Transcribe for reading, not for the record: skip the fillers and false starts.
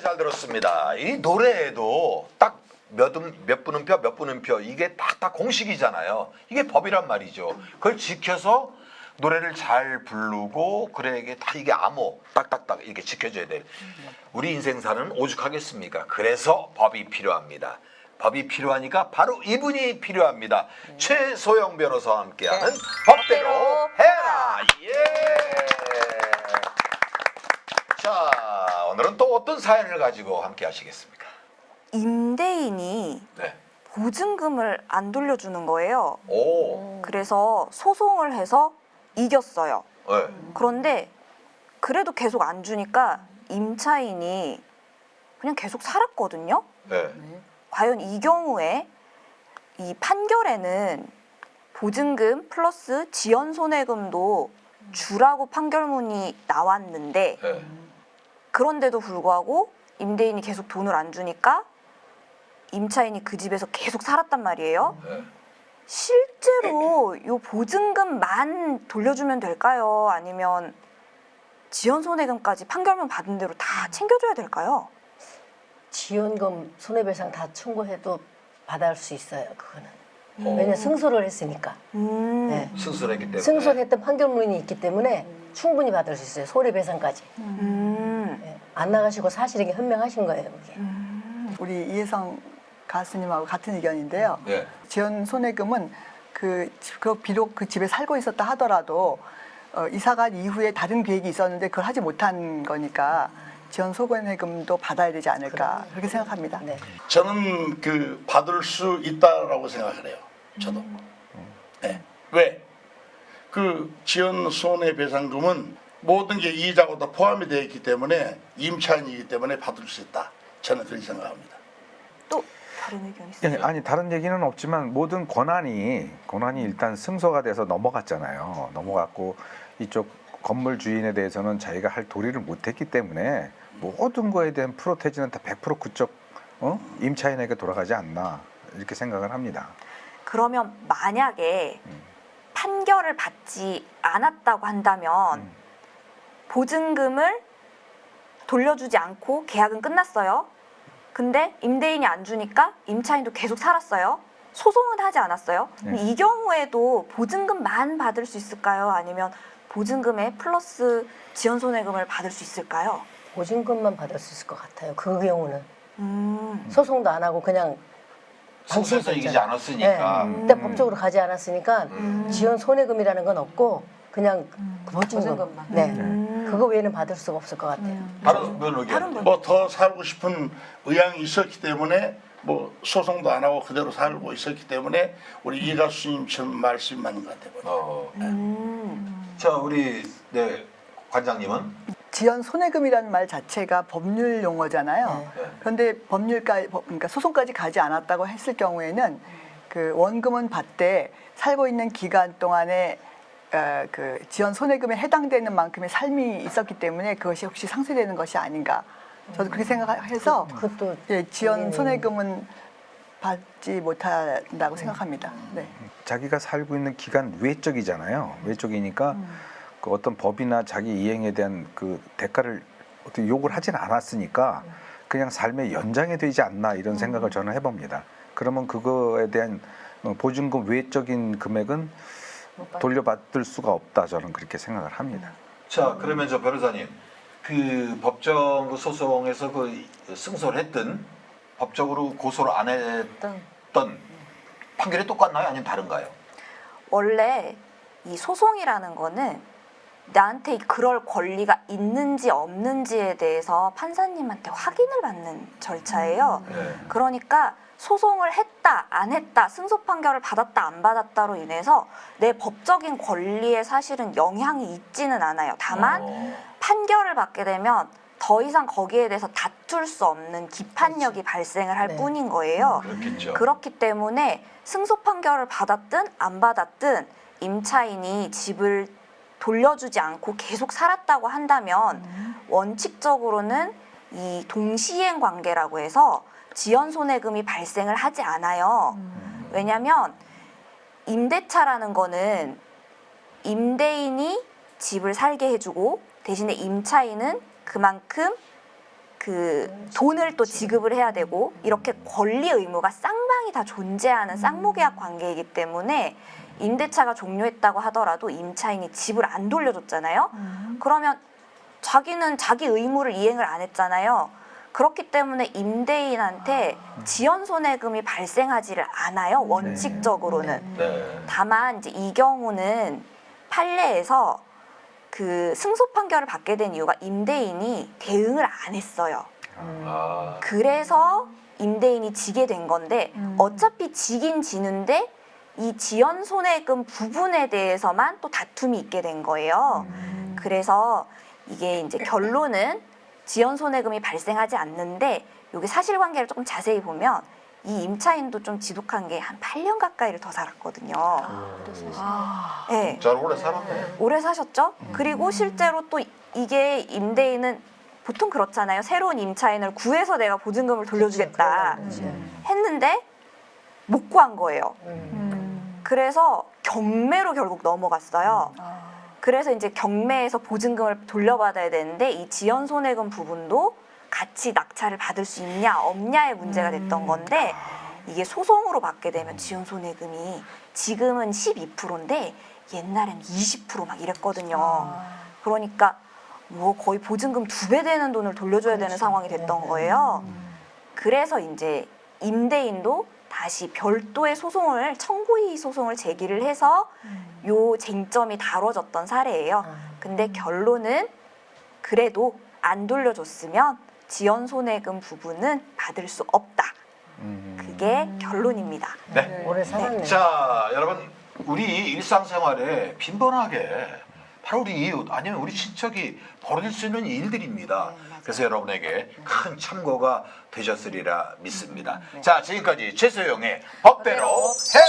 잘 들었습니다. 이 노래에도 딱 몇 분음표 몇 분음표 이게 딱 공식이잖아요. 이게 법이란 말이죠. 그걸 지켜서 노래를 잘 부르고 그래 이게 암호 딱딱딱 이렇게 지켜줘야 돼. 우리 인생사는 오죽하겠습니까? 그래서 법이 필요합니다. 법이 필요하니까 바로 이분이 필요합니다. 최소영 변호사와 함께하는 법대로 해라. 예. 자, 오늘은 또 어떤 사연을 가지고 함께하시겠습니까? 임대인이 네. 보증금을 안 돌려주는 거예요. 오. 그래서 소송을 해서 이겼어요. 네. 그런데 그래도 계속 안 주니까 임차인이 그냥 계속 살았거든요. 네. 과연 이 경우에 이 판결에는 보증금 플러스 지연 손해금도 주라고 판결문이 나왔는데 네. 그런데도 불구하고 임대인이 계속 돈을 안 주니까 임차인이 그 집에서 계속 살았단 말이에요. 네. 실제로 이 보증금만 돌려주면 될까요? 아니면 지연 손해금까지 판결문 받은 대로 다 챙겨줘야 될까요? 지연금 손해배상 다 청구해도 받을 수 있어요. 그거는. 왜냐 승소를 했으니까. 네. 승소했기 때문에. 승소했던 판결문이 있기 때문에 충분히 받을 수 있어요. 손해배상까지. 네. 안 나가시고 사실이 현명하신 거예요. 그게. 우리 이혜성 가수님하고 같은 의견인데요. 네. 지연 손해금은 그 비록 그 집에 살고 있었다 하더라도 이사간 이후에 다른 계획이 있었는데 그걸 하지 못한 거니까 지연 손해금도 받아야 되지 않을까 그렇게 생각합니다. 네. 저는 그 받을 수 있다라고 생각을 해요. 저도. 네. 왜? 그 지연 손해배상금은 모든 게 이자고 다 포함이 되어 있기 때문에 임차인이기 때문에 받을 수 있다. 저는 그렇게 생각합니다. 또 다른 의견 있어요? 아니 다른 얘기는 없지만 모든 권한이 일단 승소가 돼서 넘어갔잖아요. 넘어갔고 이쪽 건물 주인에 대해서는 자기가 할 도리를 못했기 때문에 모든 거에 대한 프로테지는 다 100% 그쪽 임차인에게 돌아가지 않나 이렇게 생각을 합니다. 그러면 만약에 판결을 받지 않았다고 한다면 보증금을 돌려주지 않고 계약은 끝났어요. 근데 임대인이 안 주니까 임차인도 계속 살았어요. 소송은 하지 않았어요. 그럼 이 경우에도 보증금만 받을 수 있을까요? 아니면 보증금에 플러스 지연 손해금을 받을 수 있을까요? 보증금만 받을 수 있을 것 같아요. 그 경우는. 소송도 안 하고 그냥 승소해서 이기지 않았으니까. 근데 법적으로 가지 않았으니까 지연 손해금이라는 건 없고 그냥 보증금만. 네. 그거 외에는 받을 수가 없을 것 같아요. 다른 분 의견. 뭐 더 살고 싶은 의향이 있었기 때문에 뭐 소송도 안 하고 그대로 살고 있었기 때문에 우리 이 가수님처럼 말씀이 맞는 것 같아요. 자, 우리 관장님은 지연 손해금이라는 말 자체가 법률 용어잖아요. 그런데 그러니까 소송까지 가지 않았다고 했을 경우에는 그 원금은 받되 살고 있는 기간 동안에 그 지연 손해금에 해당되는 만큼의 삶이 있었기 때문에 그것이 혹시 상쇄되는 것이 아닌가. 저도 그렇게 생각해서 그것도 지연 손해금은 받지 못한다고 생각합니다. 네. 자기가 살고 있는 기간 외적이잖아요. 외적이니까 그 어떤 법이나 자기 이행에 대한 그 대가를 어떻게 요구를 하진 않았으니까 그냥 삶의 연장이 되지 않나 이런 생각을 저는 해봅니다. 그러면 그거에 대한 보증금 외적인 금액은 돌려받을 수가 없다 저는 그렇게 생각을 합니다. 자, 그러면 저 변호사님, 그 법정 그 소송에서 그 승소를 했든 법적으로 고소를 안 했던 판결이 똑같나요? 아니면 다른가요? 원래 이 소송이라는 거는 나한테 그럴 권리가 있는지 없는지에 대해서 판사님한테 확인을 받는 절차예요. 그러니까 소송을 했다, 안 했다, 승소 판결을 받았다, 안 받았다로 인해서 내 법적인 권리에 사실은 영향이 있지는 않아요. 다만 판결을 받게 되면 더 이상 거기에 대해서 다툴 수 없는 기판력이 발생을 할 뿐인 거예요. 그렇겠죠. 그렇기 때문에 승소 판결을 받았든 안 받았든 임차인이 집을 돌려주지 않고 계속 살았다고 한다면 원칙적으로는 이 동시행 관계라고 해서 지연 손해금이 발생을 하지 않아요. 왜냐하면 임대차라는 거는 임대인이 집을 살게 해주고 대신에 임차인은 그만큼 그 돈을 또 지급을 해야 되고 이렇게 권리 의무가 쌍방이 다 존재하는 쌍무계약 관계이기 때문에 임대차가 종료했다고 하더라도 임차인이 집을 안 돌려줬잖아요. 그러면 자기는 자기 의무를 이행을 안 했잖아요. 그렇기 때문에 임대인한테 지연 손해금이 발생하지를 않아요. 원칙적으로는. 네. 다만 이제 이 경우는 판례에서 그 승소 판결을 받게 된 이유가 임대인이 대응을 안 했어요. 아. 그래서 임대인이 지게 된 건데 어차피 지긴 지는데 이 지연 손해금 부분에 대해서만 또 다툼이 있게 된 거예요. 그래서 이게 이제 결론은 지연 손해금이 발생하지 않는데 여기 사실관계를 조금 자세히 보면 이 임차인도 좀 지독한 게 한 8년 가까이를 더 살았거든요. 네. 진짜로 오래 살았네. 오래 사셨죠? 그리고 실제로 또 이게 임대인은 보통 그렇잖아요. 새로운 임차인을 구해서 내가 보증금을 돌려주겠다 했는데 못 구한 거예요. 그래서 경매로 결국 넘어갔어요. 그래서 이제 경매에서 보증금을 돌려받아야 되는데 이 지연 손해금 부분도 같이 낙찰을 받을 수 있냐 없냐의 문제가 됐던 건데 이게 소송으로 받게 되면 지연 손해금이 지금은 12%인데 옛날엔 20% 막 이랬거든요. 그러니까 뭐 거의 보증금 2배 되는 돈을 돌려줘야 되는 상황이 됐던 거예요. 그래서 이제 임대인도 다시 별도의 소송을 청구이의 소송을 제기를 해서 요 쟁점이 다뤄졌던 사례예요. 근데 결론은 그래도 안 돌려줬으면 지연 손해금 부분은 받을 수 없다. 그게 결론입니다. 네. 오래 살았네. 자, 여러분 우리 일상생활에 빈번하게 바로 우리 이웃 아니면 우리 친척이 벌어질 수 있는 일들입니다. 그래서 여러분에게 큰 참고가 되셨으리라 믿습니다. 자, 지금까지 최소영의 법대로 해!